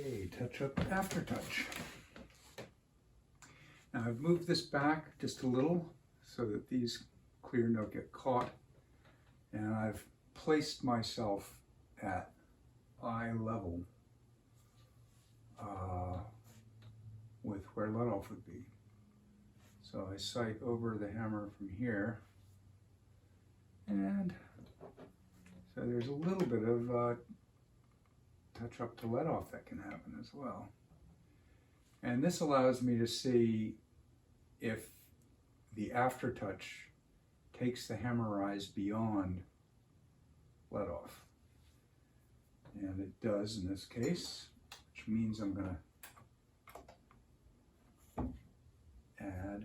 Okay, touch up after touch. Now I've moved this back just a little so that these clear don't get caught, and I've placed myself at eye level with where letoff would be. So I sight over the hammer from here, and so there's a little bit of touch up to letoff that can happen as well. And this allows me to see if the aftertouch takes the hammer eyes beyond letoff. And it does in this case, which means I'm going to add,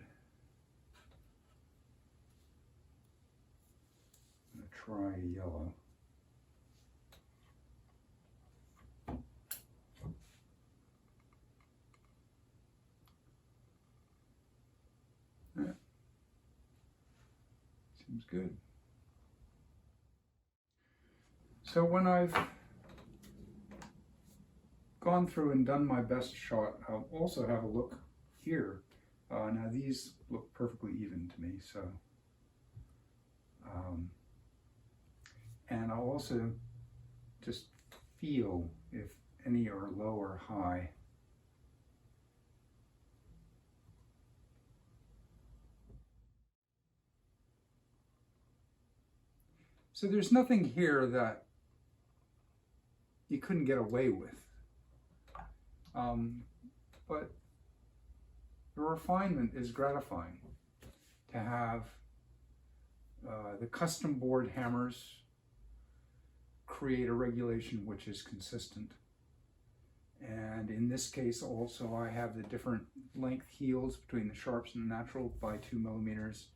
I'm going to try yellow. Yeah. Seems good. So when I've gone through and done my best shot, I'll also have a look here. Now these look perfectly even to me, so and I'll also just feel if any are low or high. So there's nothing here that you couldn't get away with. But the refinement is gratifying to have the custom board hammers create a regulation which is consistent. And in this case also I have the different length heels between the sharps and the natural by 2 millimeters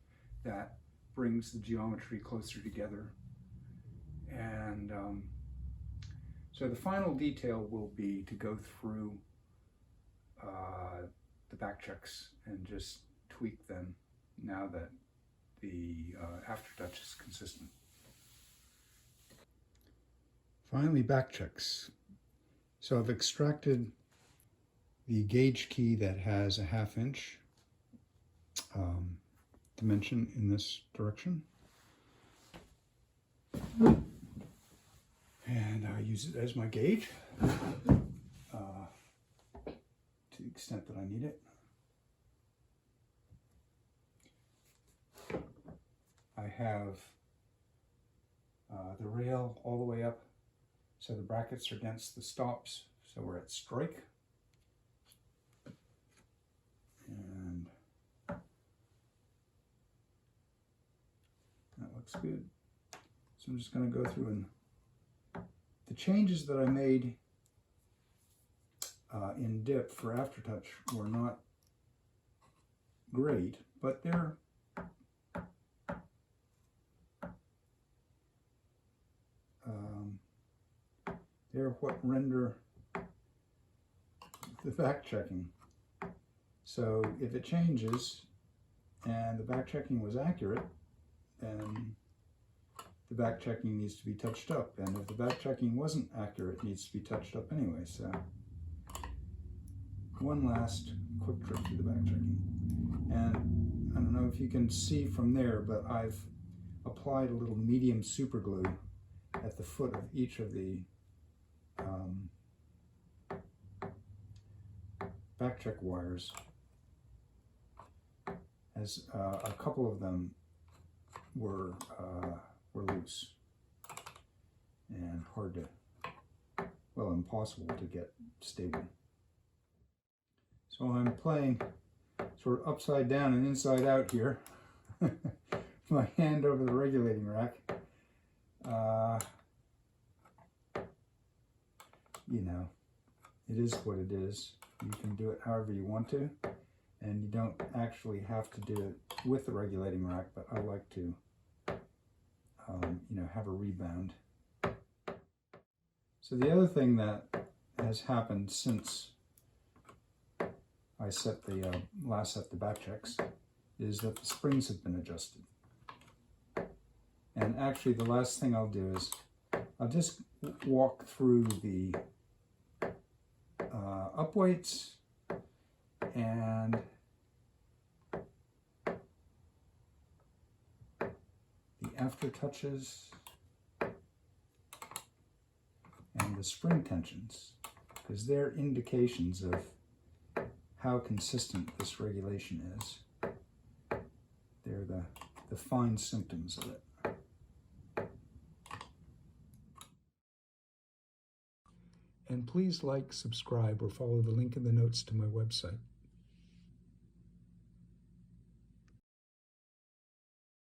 that brings the geometry closer together. And so the final detail will be to go through the back checks and just tweak them now that the aftertouch is consistent. Finally, back checks. So I've extracted the gauge key that has a 1/2 inch dimension in this direction. And I use it as my gauge to the extent that I need it. I have the rail all the way up, so the brackets are against the stops, so we're at strike. And that looks good. So I'm just going to go through and the changes that I made in dip for aftertouch were not great, but they're what render the back checking. So if it changes and the back checking was accurate, then the back checking needs to be touched up, and if the back checking wasn't accurate, it needs to be touched up anyway. So one last quick trick to the back checking, and I don't know if you can see from there, but I've applied a little medium super glue at the foot of each of the back check wires, as a couple of them were loose and hard to, well, impossible to get stable. So I'm playing sort of upside down and inside out here. My hand over the regulating rack. You know, it is what it is. You can do it however you want to, and you don't actually have to do it with the regulating rack, but I like to you know, have a rebound. So the other thing that has happened since I last set the back checks is that the springs have been adjusted. And actually the last thing I'll do is I'll just walk through the upweights and the aftertouches and the spring tensions, because they're indications of how consistent this regulation is. They're the fine symptoms of it. And please like, subscribe, or follow the link in the notes to my website.